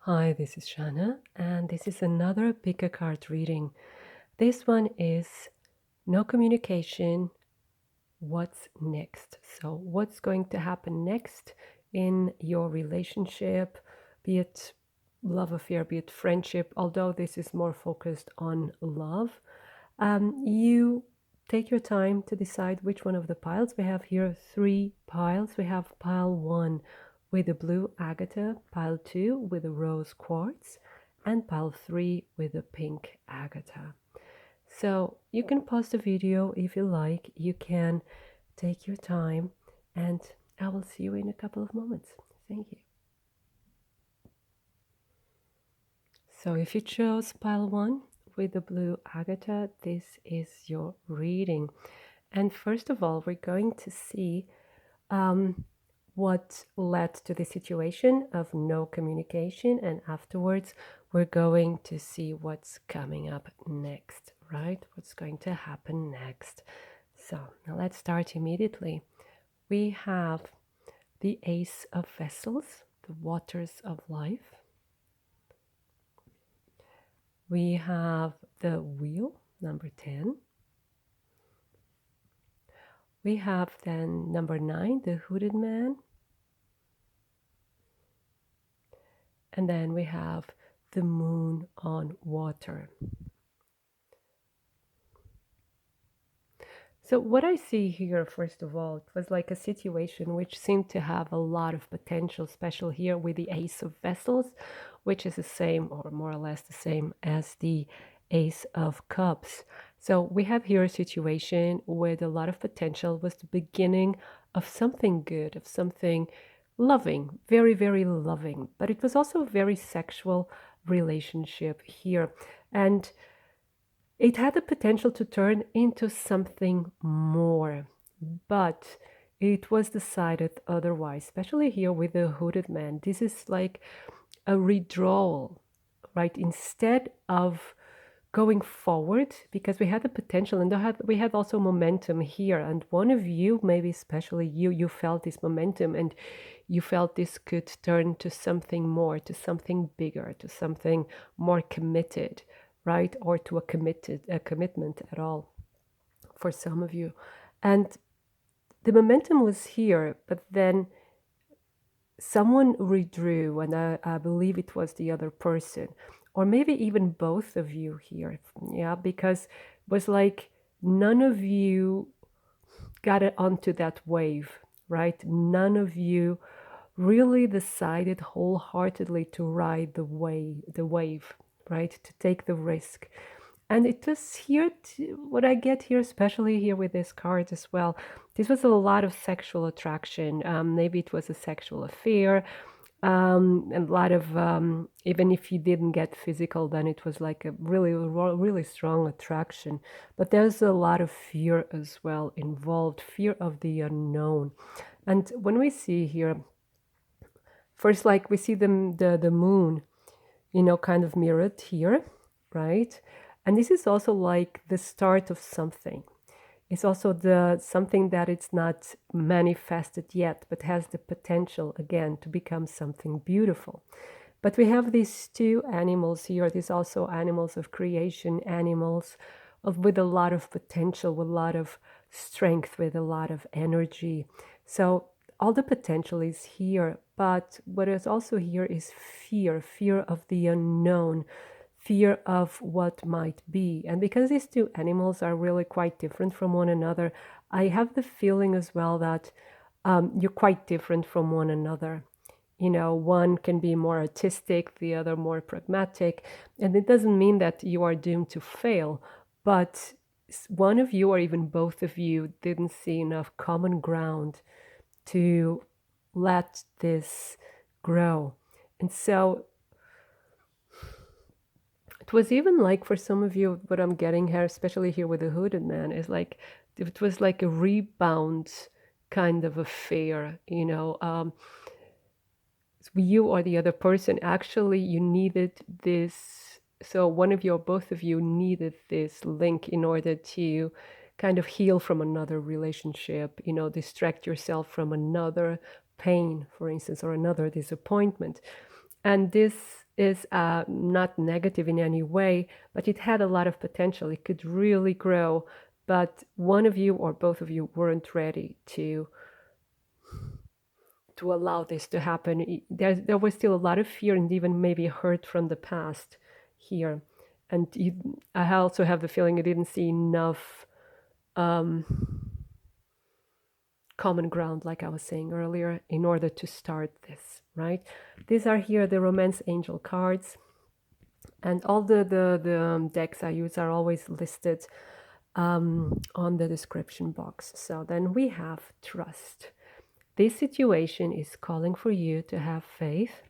Hi, this is Shannah, and this is another pick a card reading. This one is no communication. What's next? So, what's going to happen next in your relationship, be it love affair, be it friendship, although this is more focused on love? You take your time to decide which one of the piles. We have here three piles. We have pile one with the blue agate, pile two with the rose quartz, and pile three with the pink agate. So you can pause the video if you like. You can take your time, and I will see you in a couple of moments. Thank you. So if you chose pile one with the blue agate, this is your reading. And first of all, we're going to see what led to the situation of no communication. And afterwards, we're going to see what's coming up next, right? What's going to happen next. So now let's start immediately. We have the Ace of Vessels, the waters of life. We have the Wheel, number 10. We have then number 9, the Hooded Man. And then we have the Moon on Water. So what I see here, first of all, it was like a situation which seemed to have a lot of potential, especially here with the Ace of Vessels, which is the same or more or less the same as the Ace of Cups. So we have here a situation with a lot of potential, was the beginning of something good, of something loving, very, very loving. But it was also a very sexual relationship here. And it had the potential to turn into something more, but it was decided otherwise, especially here with the Hooded Man. This is like a withdrawal, right? Instead of going forward, because we had the potential and we had also momentum here. And one of you, maybe especially you felt this momentum and you felt this could turn to something more, to something bigger, to something more committed, right? Or to a commitment at all for some of you. And the momentum was here, but then someone withdrew, and I believe it was the other person, or maybe even both of you here. Yeah, because it was like none of you got it onto that wave, right? None of you really decided wholeheartedly to ride the wave, right? To take the risk. And it was here, what I get here, especially here with this card as well, this was a lot of sexual attraction. Maybe it was a sexual affair, and a lot of, even if you didn't get physical, then it was like a really, really strong attraction. But there's a lot of fear as well involved, fear of the unknown. And when we see here, first, like we see the moon, kind of mirrored here, right? And this is also like the start of something. It's also the something that it's not manifested yet, but has the potential again to become something beautiful. But we have these two animals here. These also animals of creation, animals with a lot of potential, with a lot of strength, with a lot of energy. So all the potential is here, but what is also here is fear, fear of the unknown, fear of what might be. And because these two animals are really quite different from one another, I have the feeling as well that you're quite different from one another. One can be more artistic, the other more pragmatic. And it doesn't mean that you are doomed to fail, but one of you or even both of you didn't see enough common ground to let this grow. And so it was even like for some of you, what I'm getting here, especially here with the Hooded Man, is like it was like a rebound kind of affair, you or the other person, actually you needed this. So one of you or both of you needed this link in order to kind of heal from another relationship, distract yourself from another pain, for instance, or another disappointment. And this is not negative in any way, but it had a lot of potential. It could really grow, but one of you or both of you weren't ready to allow this to happen. There was still a lot of fear and even maybe hurt from the past here. And I also have the feeling you didn't see enough um, common ground, like I was saying earlier, in order to start this, right? These are here the romance angel cards. And all the decks I use are always listed on the description box. So then we have trust. This situation is calling for you to have faith.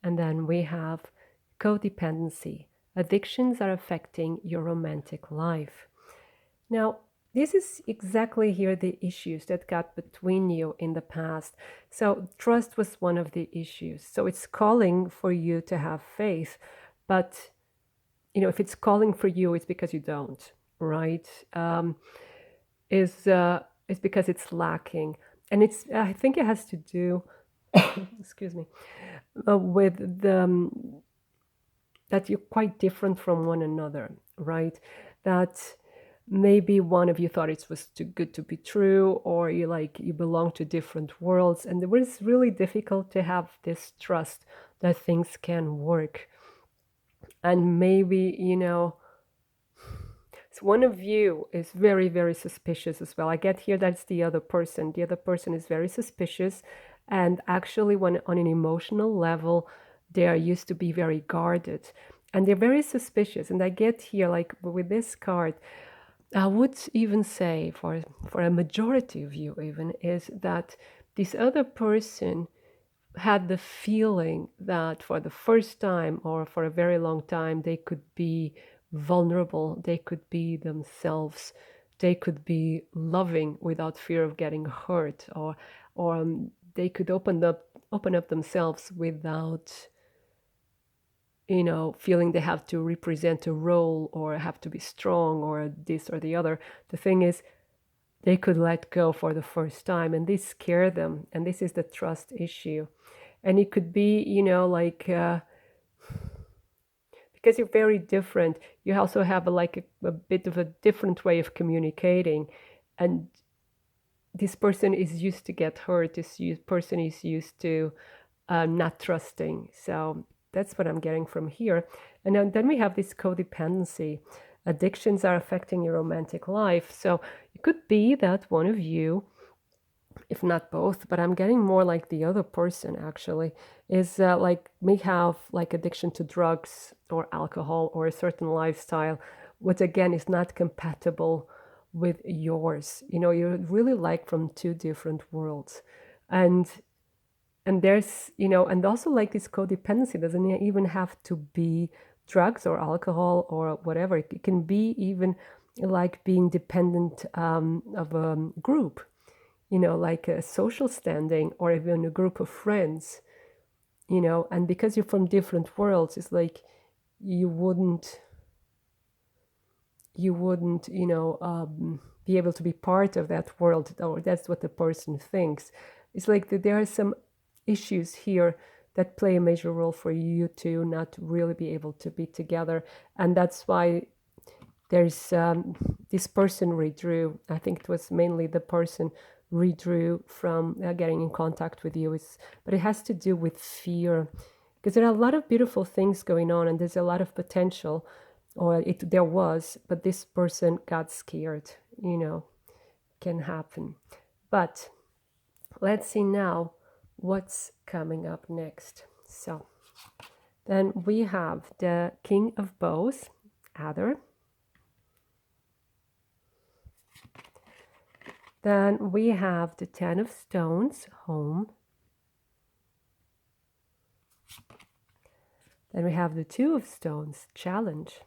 And then we have codependency. Addictions are affecting your romantic life. Now, this is exactly here the issues that got between you in the past. So, trust was one of the issues. So, it's calling for you to have faith, but if it's calling for you, it's because you don't, right? Is because it's lacking, and I think it has to do, excuse me, with that you're quite different from one another, right? That maybe one of you thought it was too good to be true, or you belong to different worlds, and it was really difficult to have this trust that things can work. And maybe so one of you is very, very suspicious as well. I get here that's the other person. The other person is very suspicious. And actually, when on an emotional level, they are used to be very guarded. And they're very suspicious. And I get here, like with this card, I would even say for a majority of you even, is that this other person had the feeling that for the first time or for a very long time they could be vulnerable, they could be themselves, they could be loving without fear of getting hurt, or they could open up themselves without feeling they have to represent a role or have to be strong or this or the other. The thing is, they could let go for the first time, and this scared them, and this is the trust issue. And it could be because you're very different, you also have a bit of a different way of communicating, and this person is used to get hurt, person is used to not trusting. So that's what I'm getting from here. And then we have this codependency. Addictions are affecting your romantic life. So it could be that one of you, if not both, but I'm getting more like the other person actually, is may have like addiction to drugs or alcohol or a certain lifestyle, which again is not compatible with yours. You're really like from two different worlds. And there's, and also like this codependency doesn't even have to be drugs or alcohol or whatever. It can be even like being dependent of a group, like a social standing or even a group of friends, and because you're from different worlds, it's like you wouldn't, be able to be part of that world, or that's what the person thinks. It's like that there are some issues here that play a major role for you to not really be able to be together. And that's why there's this person withdrew. I think it was mainly the person withdrew from getting in contact with you. But it has to do with fear, because there are a lot of beautiful things going on and there's a lot of potential, or there was, but this person got scared. Can happen. But let's see now what's coming up next. So then we have the King of Bows, Adder. Then we have the Ten of Stones, Home. Then we have the Two of Stones, Challenge.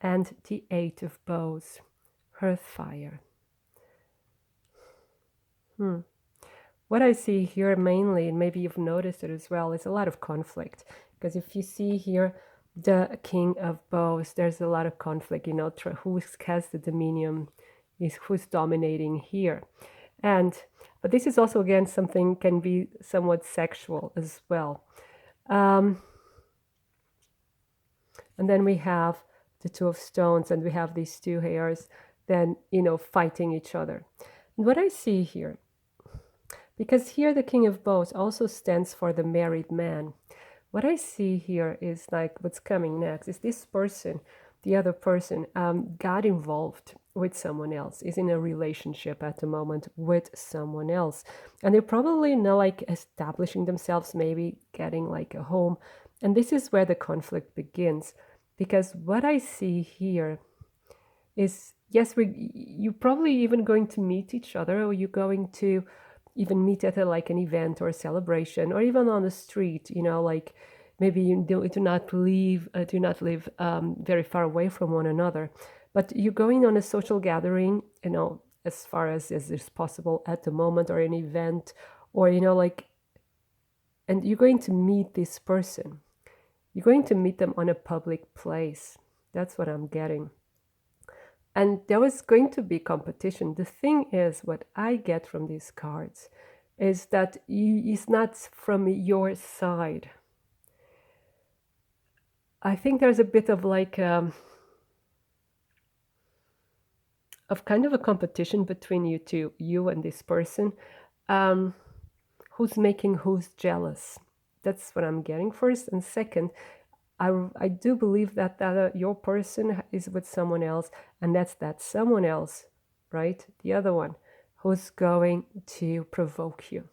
And the Eight of Bows, Hearthfire. What I see here mainly, and maybe you've noticed it as well, is a lot of conflict. Because if you see here the King of Bows, there's a lot of conflict, who has the dominion, who's dominating here. But But this is also, again, something can be somewhat sexual as well. Um, and then we have the Two of Stones, and we have these two hairs, then, fighting each other. And what I see here, because here the King of Bows also stands for the married man. What I see here is like what's coming next is this person, the other person, got involved with someone else, is in a relationship at the moment with someone else. And they're probably not like establishing themselves, maybe getting like a home. And this is where the conflict begins. Because what I see here is, yes, you're probably even going to meet each other, or you're going to even meet at like an event or a celebration, or even on the street, like maybe you do not live very far away from one another, but you're going on a social gathering, as far as is possible at the moment, or an event, or and you're going to meet this person. You're going to meet them on a public place. That's what I'm getting. And there was going to be competition. The thing is, what I get from these cards is that it's not from your side. I think there's a bit of like of kind of a competition between you two, you and this person, who's making who's jealous. That's what I'm getting first. And second, I do believe that your person is with someone else, and that's that someone else, right? The other one who's going to provoke you.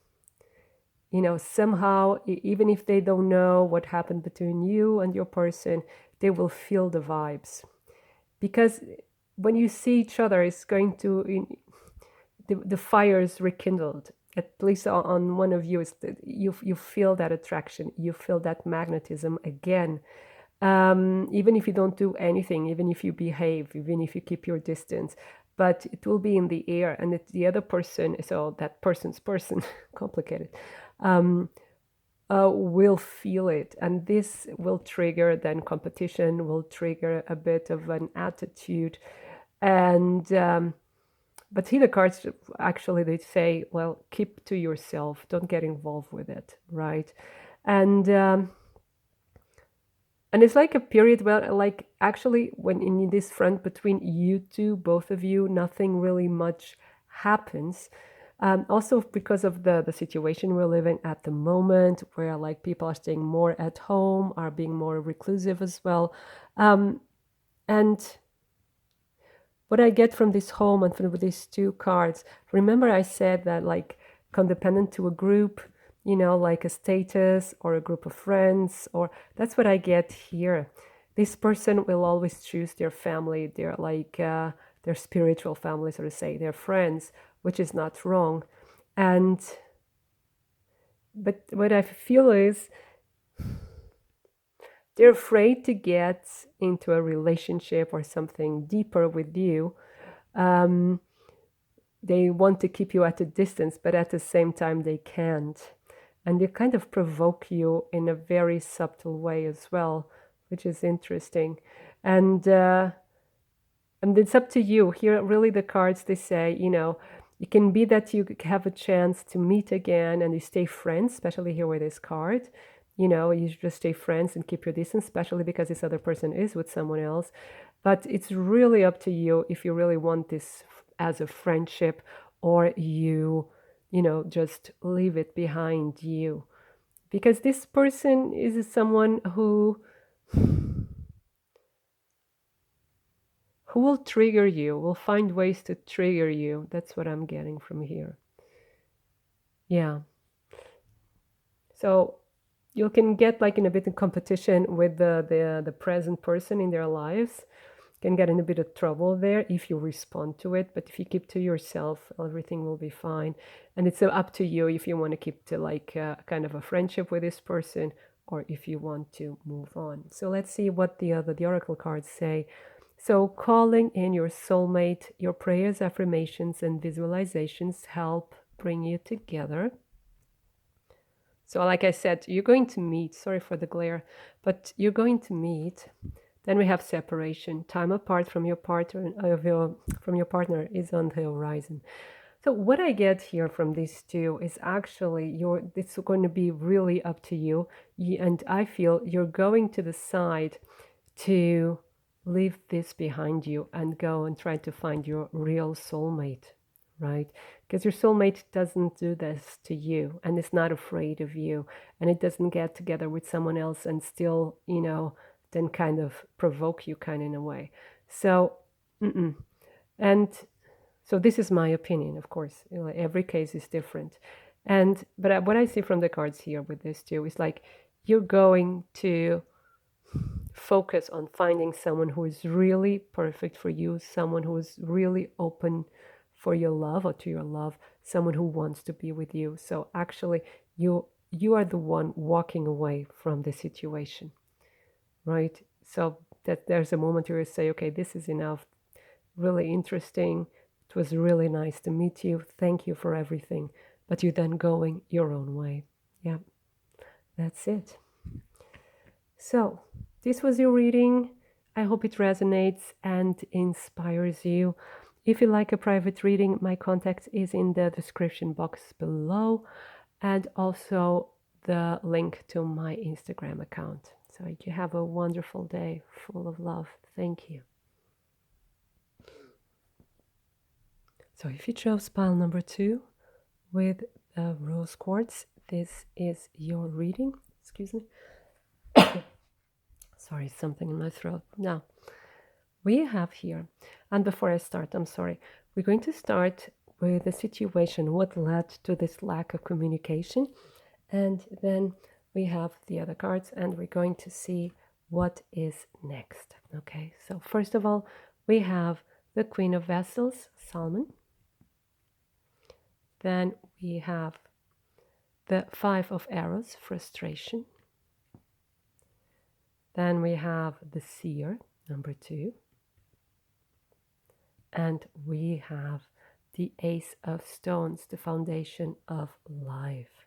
Somehow, even if they don't know what happened between you and your person, they will feel the vibes. Because when you see each other, it's going to, the fire is rekindled. At least on one of you, you feel that attraction, you feel that magnetism again. Even if you don't do anything, even if you behave, even if you keep your distance, but it will be in the air, and the other person, so that person's person, complicated, will feel it, and this will trigger then competition, will trigger a bit of an attitude, and but here the cards actually, they say, well, keep to yourself, don't get involved with it, right? And it's like a period where, like, actually, when in this front between you two, both of you, nothing really much happens. Also because of the situation we're living at the moment, where like people are staying more at home, are being more reclusive as well. And what I get from this home and from these two cards, remember I said that like codependent to a group, like a status or a group of friends, or that's what I get here. This person will always choose their family, their like their spiritual family, so to say, their friends, which is not wrong. But what I feel is they're afraid to get into a relationship or something deeper with you. They want to keep you at a distance, but at the same time they can't. And they kind of provoke you in a very subtle way as well, which is interesting. And it's up to you. Here, really, the cards, they say, it can be that you have a chance to meet again and you stay friends, especially here with this card. You just stay friends and keep your distance, especially because this other person is with someone else. But it's really up to you if you really want this as a friendship, or you just leave it behind you. Because this person is someone who will trigger you, will find ways to trigger you. That's what I'm getting from here. Yeah. So you can get like in a bit of competition with the present person in their lives. Can get in a bit of trouble there if you respond to it, but if you keep to yourself, everything will be fine. And it's up to you if you want to keep to like kind of a friendship with this person, or if you want to move on. So let's see what the oracle cards say. So calling in your soulmate, your prayers, affirmations, and visualizations help bring you together. So like I said, you're going to meet, sorry for the glare, but you're going to meet. Then we have separation. Time apart from your partner is on the horizon. So what I get here from these two is actually it's going to be really up to you. And I feel you're going to decide to leave this behind you and go and try to find your real soulmate, right? Because your soulmate doesn't do this to you and is not afraid of you, and it doesn't get together with someone else and still, then kind of provoke you kind of in a way. So, mm-mm. And so this is my opinion, of course. Every case is different. But what I see from the cards here with this too is like you're going to focus on finding someone who is really perfect for you, someone who is really open for your love or to your love, someone who wants to be with you. So actually you are the one walking away from the situation, right? So that there's a moment where you say, okay, this is enough. Really interesting. It was really nice to meet you. Thank you for everything. But you're then going your own way. Yeah, that's it. So, this was your reading. I hope it resonates and inspires you. If you like a private reading, my contact is in the description box below and also the link to my Instagram account. So, you have a wonderful day full of love. Thank you. So, if you chose pile number 2 with the rose quartz, this is your reading. Excuse me. Sorry, something in my throat. Now, we have here, and before I start, I'm sorry, we're going to start with the situation, what led to this lack of communication, and then we have the other cards, and we're going to see what is next. Okay, so first of all, we have the Queen of Vessels, Salmon. Then we have the Five of Arrows, Frustration. Then we have the Seer, number 2. And we have the Ace of Stones, the foundation of life.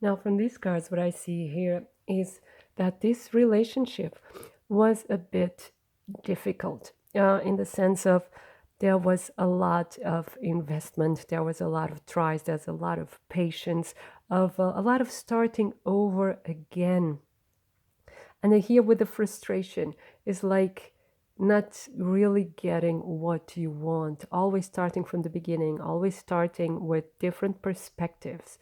Now, from these cards, what I see here is that this relationship was a bit difficult in the sense of there was a lot of investment, there was a lot of tries, there's a lot of patience, of a lot of starting over again. And then here with the frustration is like not really getting what you want, always starting from the beginning, always starting with different perspectives.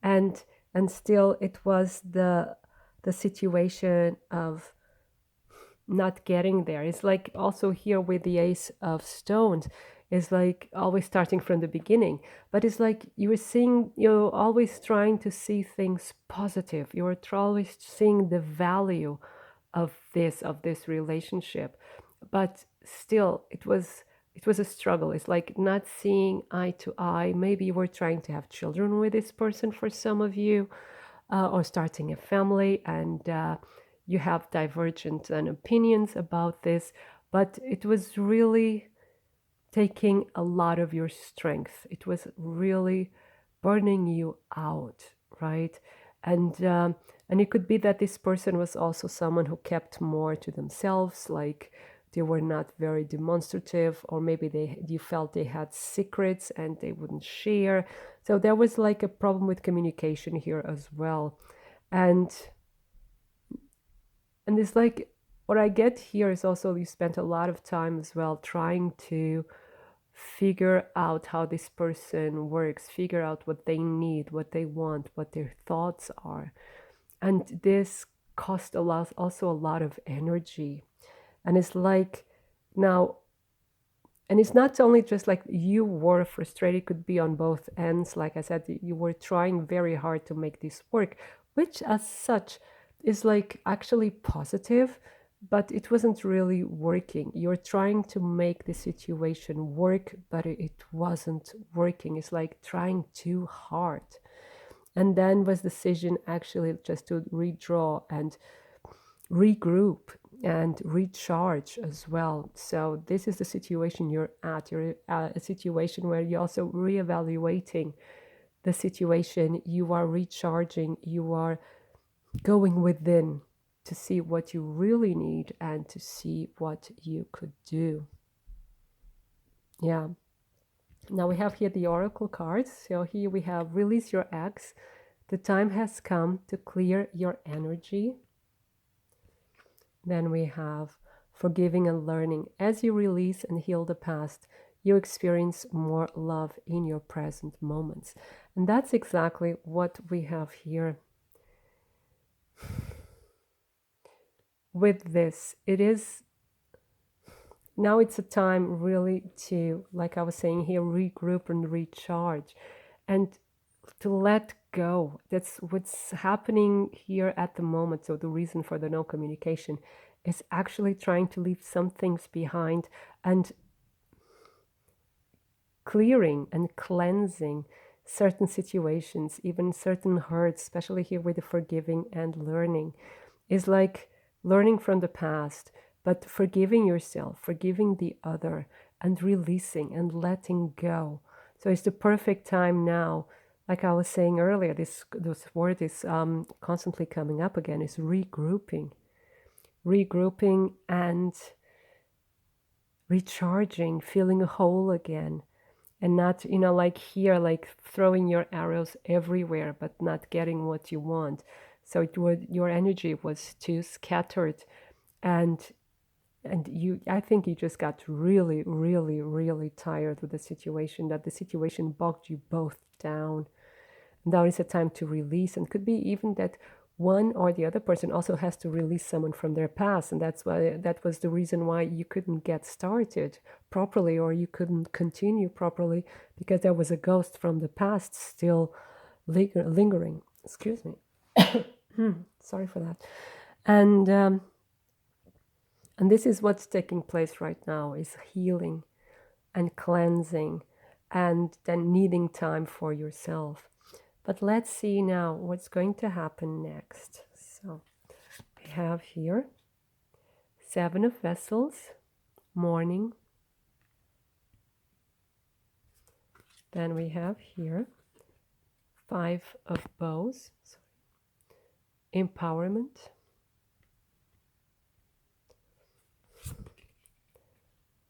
And still it was the situation of not getting there. It's like also here with the Ace of Stones, is like always starting from the beginning. But it's like you were seeing, you're always trying to see things positive. You're always seeing the value of this relationship. But still it was a struggle. It's like not seeing eye to eye. Maybe you were trying to have children with this person for some of you, or starting a family, and you have divergent opinions about this, but it was really taking a lot of your strength. It was really burning you out, right? And it could be that this person was also someone who kept more to themselves, like they were not very demonstrative, or maybe you felt they had secrets and they wouldn't share. So there was like a problem with communication here as well. And it's like what I get here is also you spent a lot of time as well trying to figure out how this person works, figure out what they need, what they want, what their thoughts are. And this cost also a lot of energy. And it's like now, and it's not only just like you were frustrated, it could be on both ends. Like I said, you were trying very hard to make this work, which as such is like actually positive, but it wasn't really working. You're trying to make the situation work, but it wasn't working. It's like trying too hard. And then was decision actually just to redraw and regroup and recharge as well. So this is the situation you're at. You're at a situation where you're also reevaluating the situation. You are recharging. You are going within to see what you really need and to see what you could do. Yeah. Now we have here the oracle cards. So here we have release your ex. The time has come to clear your energy. Then we have forgiving and learning. As you release and heal the past, you experience more love in your present moments. And that's exactly what we have here with this. It is now it's a time really to, like I was saying here, regroup and recharge and to let go. That's what's happening here at the moment. So the reason for the no communication is actually trying to leave some things behind and clearing and cleansing certain situations, even certain hurts, especially here with the forgiving and learning, is like learning from the past, but forgiving yourself, forgiving the other, and releasing and letting go. So it's the perfect time now. Like I was saying earlier, this word is constantly coming up again. Is regrouping and recharging, feeling whole again, and not, like here, like throwing your arrows everywhere but not getting what you want. So your energy was too scattered, and I think you just got really, really, really tired with the situation, that the situation bogged you both down. Now is a time to release, and could be even that one or the other person also has to release someone from their past, and that was the reason why you couldn't get started properly, or you couldn't continue properly, because there was a ghost from the past still lingering. Excuse me. Sorry for that. And this is what's taking place right now, is healing and cleansing, and then needing time for yourself. But let's see now what's going to happen next. So we have here 7 of Vessels, morning. Then we have here 5 of Bows, empowerment.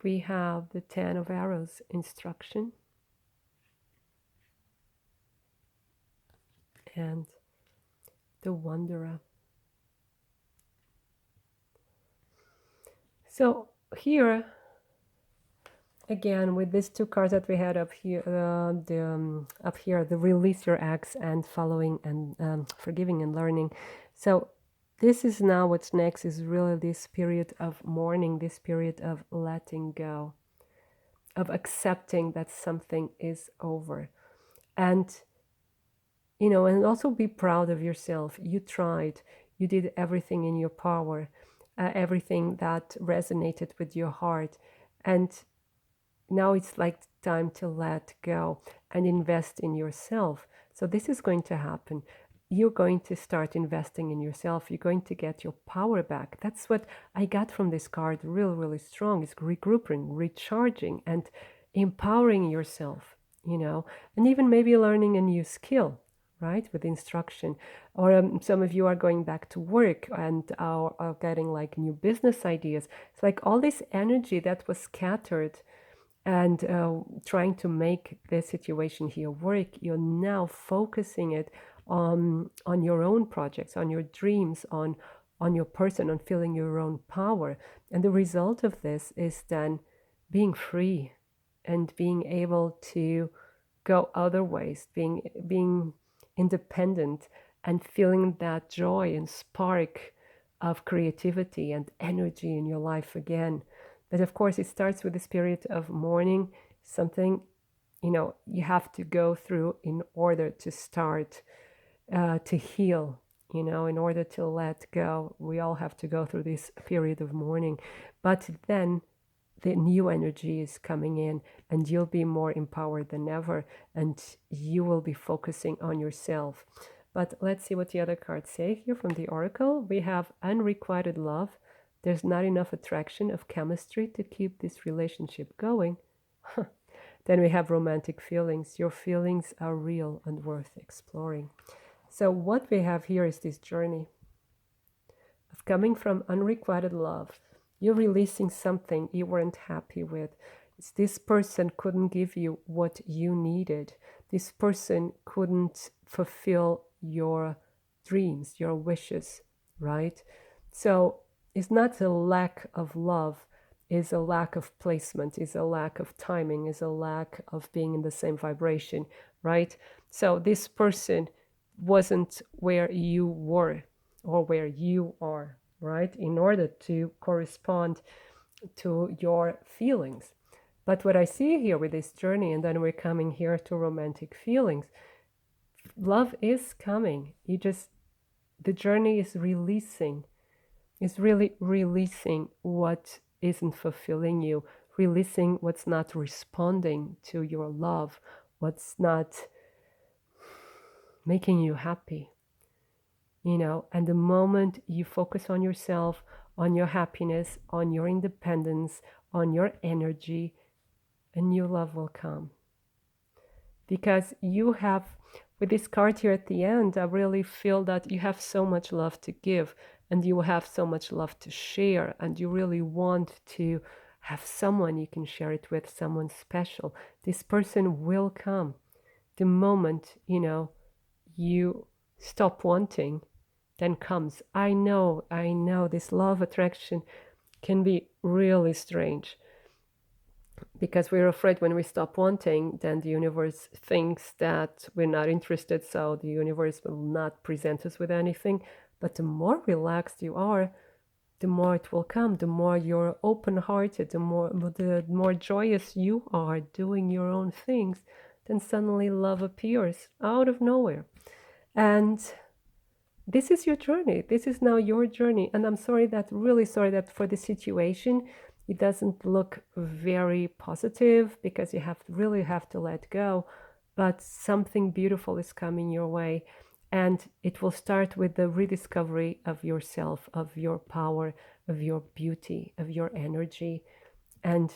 We have the 10 of Arrows, instruction. And the Wanderer. So here, again, with these 2 cards that we had up here, the release your ex and following and forgiving and learning. So this is now what's next, is really this period of mourning, this period of letting go, of accepting that something is over. And and also be proud of yourself. You tried, you did everything in your power, everything that resonated with your heart. And now it's like time to let go and invest in yourself. So this is going to happen. You're going to start investing in yourself. You're going to get your power back. That's what I got from this card, really, really strong, is regrouping, recharging, and empowering yourself, and even maybe learning a new skill, right, with instruction. Or some of you are going back to work and are getting like new business ideas. It's like all this energy that was scattered and trying to make this situation here work, you're now focusing it on your own projects, on your dreams, on your person, on feeling your own power. And the result of this is then being free and being able to go other ways, being independent and feeling that joy and spark of creativity and energy in your life again. But of course, it starts with the spirit of mourning, something you have to go through in order to start to heal. In order to let go, we all have to go through this period of mourning. But then the new energy is coming in, and you'll be more empowered than ever, and you will be focusing on yourself. But let's see what the other cards say here from the Oracle. We have unrequited love. There's not enough attraction of chemistry to keep this relationship going. Then we have romantic feelings. Your feelings are real and worth exploring. So what we have here is this journey of coming from unrequited love. You're releasing something you weren't happy with. This person couldn't give you what you needed. This person couldn't fulfill your dreams, your wishes, right? So it's not a lack of love, it's a lack of placement, it's a lack of timing, it's a lack of being in the same vibration, right? So this person wasn't where you were or where you are, right? In order to correspond to your feelings. But what I see here with this journey, and then we're coming here to romantic feelings, love is coming. The journey is releasing. It's really releasing what isn't fulfilling you, releasing what's not responding to your love, what's not making you happy. And the moment you focus on yourself, on your happiness, on your independence, on your energy, a new love will come. Because you have, with this card here at the end, I really feel that you have so much love to give and you have so much love to share, and you really want to have someone you can share it with, someone special. This person will come the moment, you stop wanting, then comes. I know, this law of attraction can be really strange because we're afraid when we stop wanting, then the universe thinks that we're not interested, so the universe will not present us with anything. But the more relaxed you are, the more it will come, the more you're open-hearted, the more joyous you are doing your own things, then suddenly love appears out of nowhere. And this is your journey. This is now your journey. And I'm really sorry that for the situation, it doesn't look very positive because you really have to let go. But something beautiful is coming your way. And it will start with the rediscovery of yourself, of your power, of your beauty, of your energy. And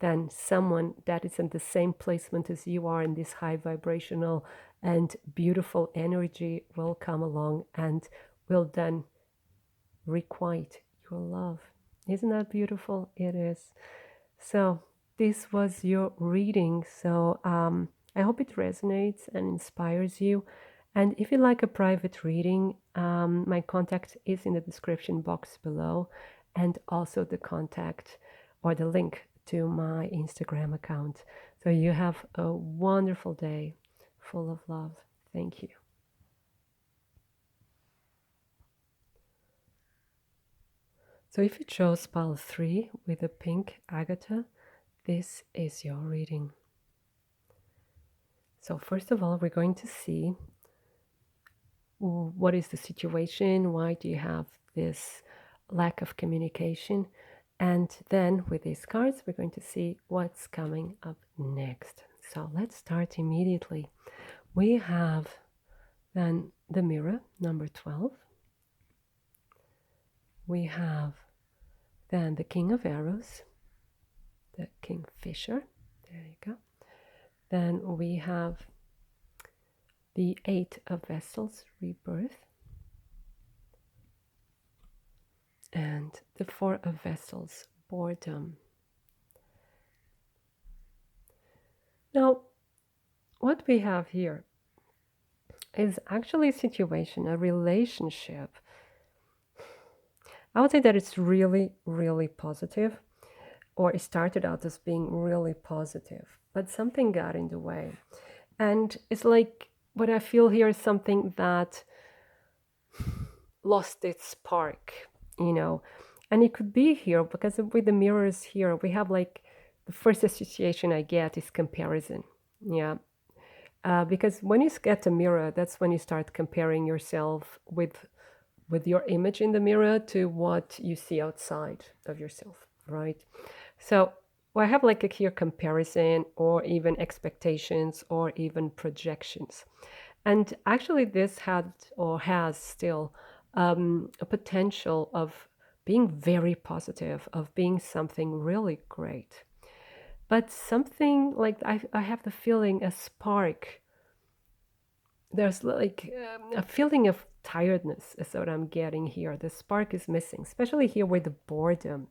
then someone that is in the same placement as you are in this high vibrational and beautiful energy will come along and will then requite your love. Isn't that beautiful? It is. So this was your reading. So I hope it resonates and inspires you. And if you like a private reading, my contact is in the description box below, and also the contact or the link to my Instagram account. So you have a wonderful day full of love. Thank you. So if you chose pile 3 with the pink agate, this is your reading. So first of all, we're going to see what is the situation, why do you have this lack of communication, and then with these cards we're going to see what's coming up next. So let's start immediately. We have then the mirror, number 12. We have then the King of Arrows, the Kingfisher. There you go. Then we have the 8 of Vessels, Rebirth. And the 4 of Vessels, Boredom. Now, what we have here is actually a situation, a relationship. I would say that it's really, really positive, or it started out as being really positive, but something got in the way. And it's like what I feel here is something that lost its spark, and it could be here because with the mirrors here, we have like the first association I get is comparison. Yeah. Because when you get a mirror, that's when you start comparing yourself with your image in the mirror to what you see outside of yourself, right? So I have like a here comparison or even expectations or even projections. And actually this had or has still a potential of being very positive, of being something really great. But something like I have the feeling a spark. There's like a feeling of tiredness is what I'm getting here. The spark is missing, especially here with the boredom,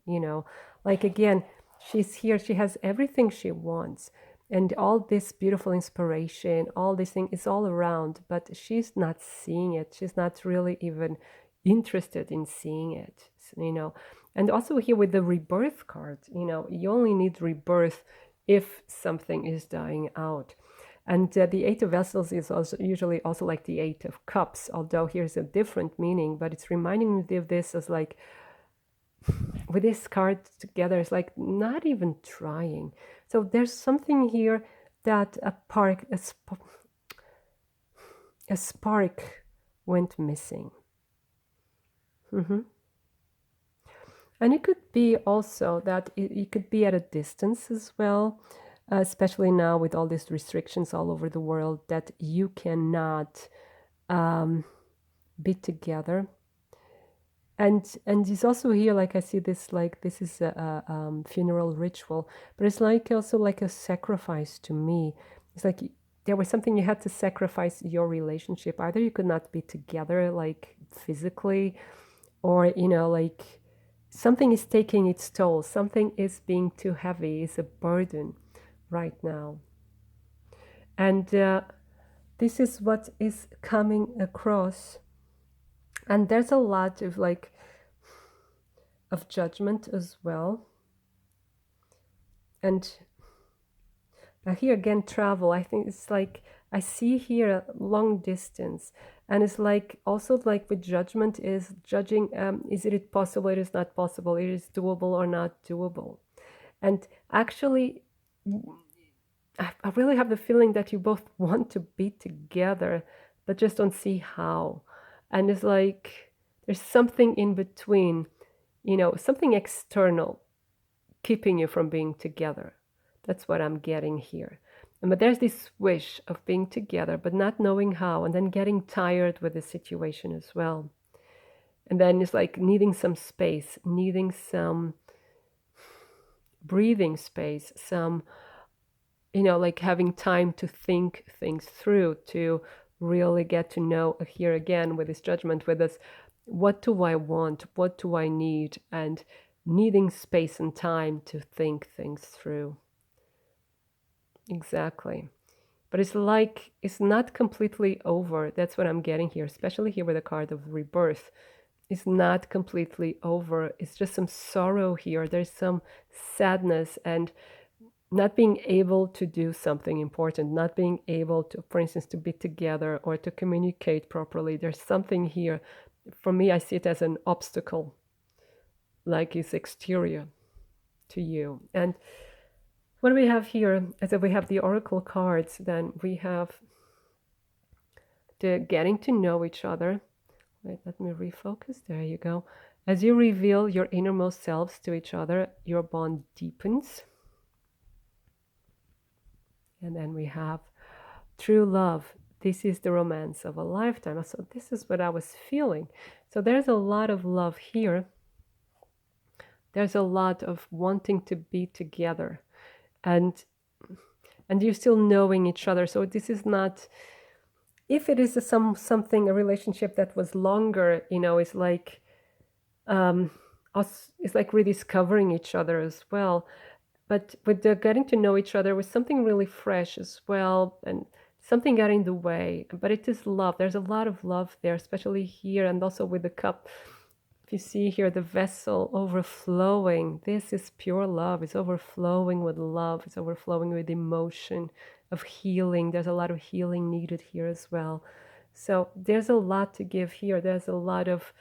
like again, she's here, she has everything she wants. And all this beautiful inspiration, all this thing is all around, but she's not seeing it. She's not really even interested in seeing it, you know. And also here with the rebirth card, you know, you only need rebirth if something is dying out. And the Eight of Vessels is also usually also like the Eight of Cups, although here's a different meaning, but it's reminding me of this as like, with this card together, it's like not even trying. So there's something here that a spark went missing. And it could be also that it could be at a distance as well, especially now with all these restrictions all over the world, that you cannot be together. And it's also here, like I see this, like this is a funeral ritual, but it's like also like a sacrifice to me. It's like there was something you had to sacrifice your relationship. Either you could not be together, like physically, or you know, like something is taking its toll. Something is being too heavy. It's a burden right now, and this is what is coming across. And there's a lot of like of judgment as well. And here again, travel. I think it's like I see here a long distance, and it's like also like with judgment is judging. Is it possible? It is not possible. It is doable or not doable. And actually, I really have the feeling that you both want to be together, but just don't see how. And it's like there's something in between, you know, something external keeping you from being together. That's what I'm getting here. But there's this wish of being together, but not knowing how, and then getting tired with the situation as well. And then it's like needing some space, needing some breathing space, some, you know, like having time to think things through, to really get to know here again with this judgment, with this, what do I want? What do I need? And needing space and time to think things through. Exactly. But it's like it's not completely over. That's what I'm getting here, especially here with the card of rebirth. It's not completely over. It's just some sorrow here. There's some sadness and not being able to do something important, not being able to, for instance, to be together or to communicate properly. There's something here. For me, I see it as an obstacle, like it's exterior to you. And what do we have here? As if we have the oracle cards, then we have the getting to know each other. Wait, let me refocus. There you go. As you reveal your innermost selves to each other, your bond deepens. And then we have true love. This is the romance of a lifetime. So this is what I was feeling. So there's a lot of love here. There's a lot of wanting to be together. And you're still knowing each other. So this is not, if it is something, a relationship that was longer, you know, it's like us, it's like rediscovering each other as well. But with the getting to know each other was something really fresh as well, and something got in the way. But it is love. There's a lot of love there, especially here, and also with the cup. If you see here the vessel overflowing, this is pure love. It's overflowing with love. It's overflowing with emotion of healing. There's a lot of healing needed here as well. So there's a lot to give here. There's a lot of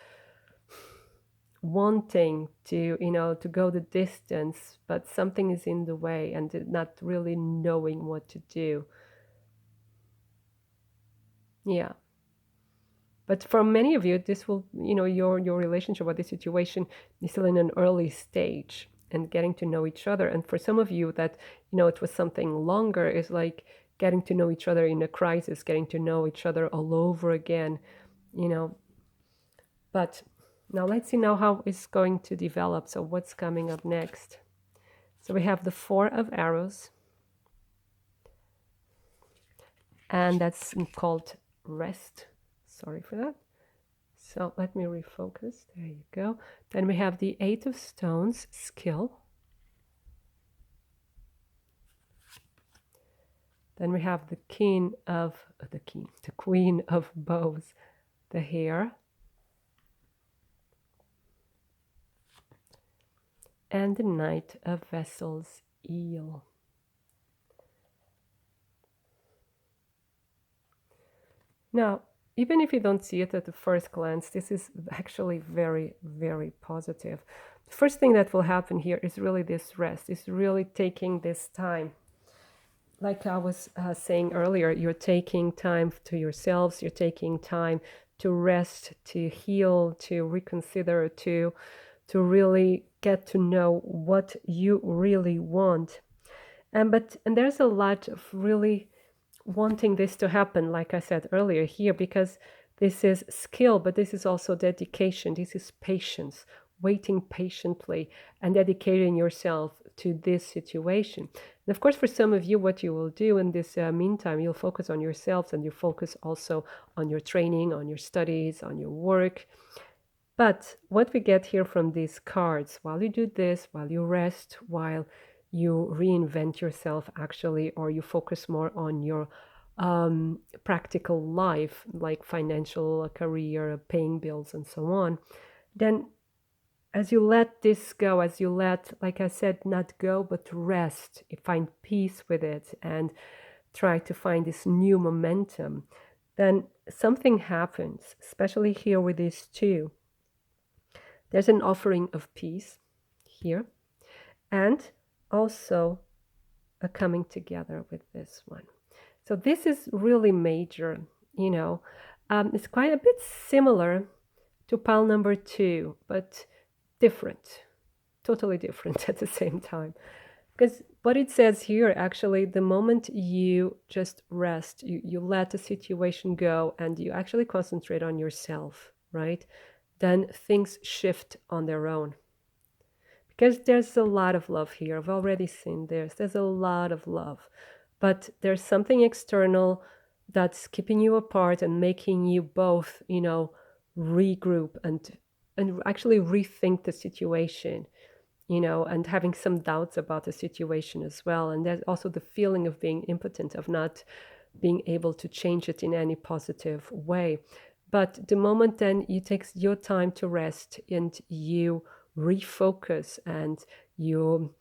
wanting to, you know, to go the distance, but something is in the way and not really knowing what to do. Yeah. But for many of you, this will, you know, your relationship or the situation is still in an early stage and getting to know each other. And for some of you that, you know, it was something longer, is like getting to know each other in a crisis, getting to know each other all over again, you know. But now let's see now how it's going to develop. So what's coming up next? So we have the Four of Arrows. And that's called rest. Sorry for that. So let me refocus. There you go. Then we have the Eight of Stones, skill. Then we have the Queen of Bows, the Hare, and the Knight of Vessels, Eel. Now, even if you don't see it at the first glance, this is actually very, very positive. The first thing that will happen here is really this rest, is really taking this time. Like I was saying earlier, you're taking time to yourselves, you're taking time to rest, to heal, to reconsider, to really get to know what you really want. And there's a lot of really wanting this to happen, like I said earlier here, because this is skill, but this is also dedication. This is patience, waiting patiently and dedicating yourself to this situation. And of course, for some of you, what you will do in this meantime, you'll focus on yourselves and you focus also on your training, on your studies, on your work. But what we get here from these cards, while you do this, while you rest, while you reinvent yourself actually, or you focus more on your practical life, like financial, career, paying bills, and so on, then as you let this go, as you let, like I said, not go, but rest, you find peace with it and try to find this new momentum, then something happens, especially here with these two. There's an offering of peace here, and also a coming together with this one. So this is really major, you know. It's quite a bit similar to pile number 2, but different, totally different at the same time. Because what it says here, actually, the moment you just rest, you let the situation go and you actually concentrate on yourself, right? Then things shift on their own. Because there's a lot of love here. I've already seen this. There's a lot of love. But there's something external that's keeping you apart and making you both, regroup and actually rethink the situation, and having some doubts about the situation as well. And there's also the feeling of being impotent, of not being able to change it in any positive way. But the moment then you take your time to rest and you refocus and you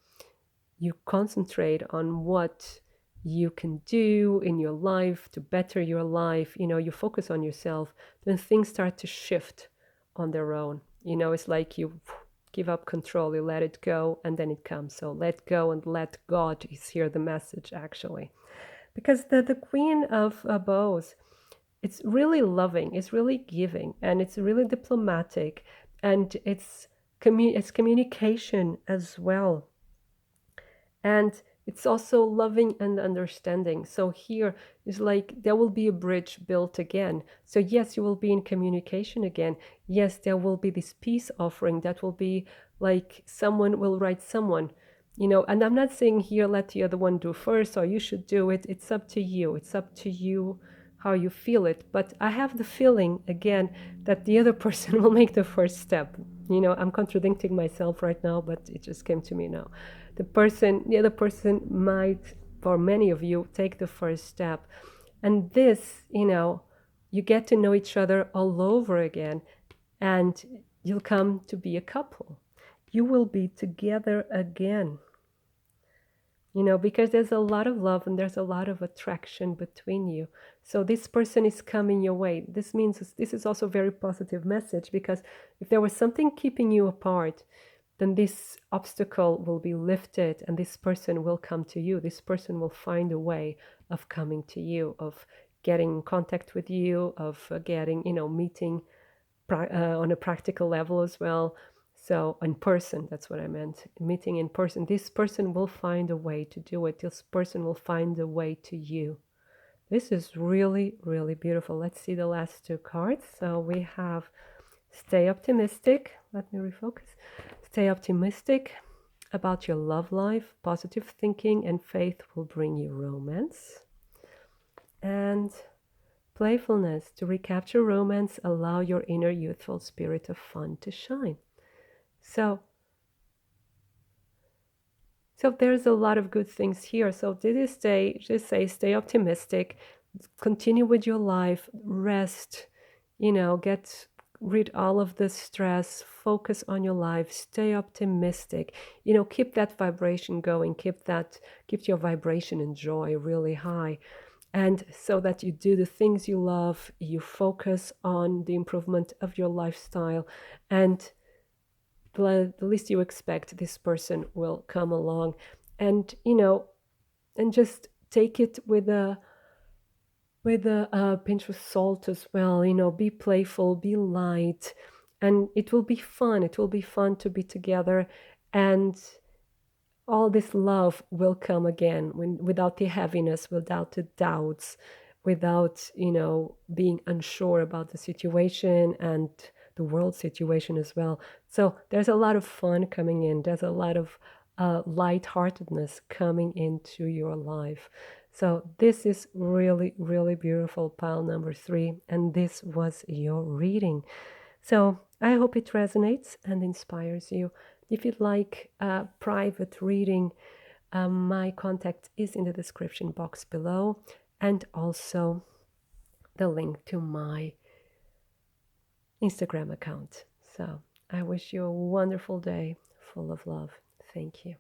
concentrate on what you can do in your life to better your life, you focus on yourself, then things start to shift on their own. It's like you give up control, you let it go, and then it comes. So let go and let God is here the message, actually. Because the Queen of Bows, it's really loving, it's really giving, and it's really diplomatic, and it's communication as well. And it's also loving and understanding. So here is like there will be a bridge built again. So yes, you will be in communication again. Yes, there will be this peace offering that will be like someone will write someone, and I'm not saying here let the other one do first or you should do it. It's up to you. It's up to you how you feel it. But I have the feeling again that the other person will make the first step. I'm contradicting myself right now, but it just came to me now. The other person might, for many of you, take the first step. And this, you get to know each other all over again, and you'll come to be a couple. You will be together again. Because there's a lot of love and there's a lot of attraction between you. So this person is coming your way. This means this is also a very positive message, because if there was something keeping you apart, then this obstacle will be lifted and this person will come to you. This person will find a way of coming to you, of getting in contact with you, of getting, meeting on a practical level as well. So in person, that's what I meant, meeting in person. This person will find a way to do it. This person will find a way to you. This is really, really beautiful. Let's see the last 2 cards. So we have stay optimistic. Let me refocus. Stay optimistic about your love life. Positive thinking and faith will bring you romance. And playfulness. To recapture romance, allow your inner youthful spirit of fun to shine. So So there's a lot of good things here. So this stay, just say, stay optimistic, continue with your life, rest, get rid all of the stress, focus on your life, stay optimistic, keep that vibration going, keep your vibration and joy really high. And so that you do the things you love, you focus on the improvement of your lifestyle, and the least you expect, this person will come along. And and just take it with a pinch of salt as well. Be playful, be light, and it will be fun. It will be fun to be together, and all this love will come again without the heaviness, without the doubts, without being unsure about the situation and the world situation as well. So there's a lot of fun coming in. There's a lot of lightheartedness coming into your life. So this is really, really beautiful, pile number 3, and this was your reading. So I hope it resonates and inspires you. If you'd like a private reading, my contact is in the description box below, and also the link to my Instagram account. So I wish you a wonderful day full of love. Thank you.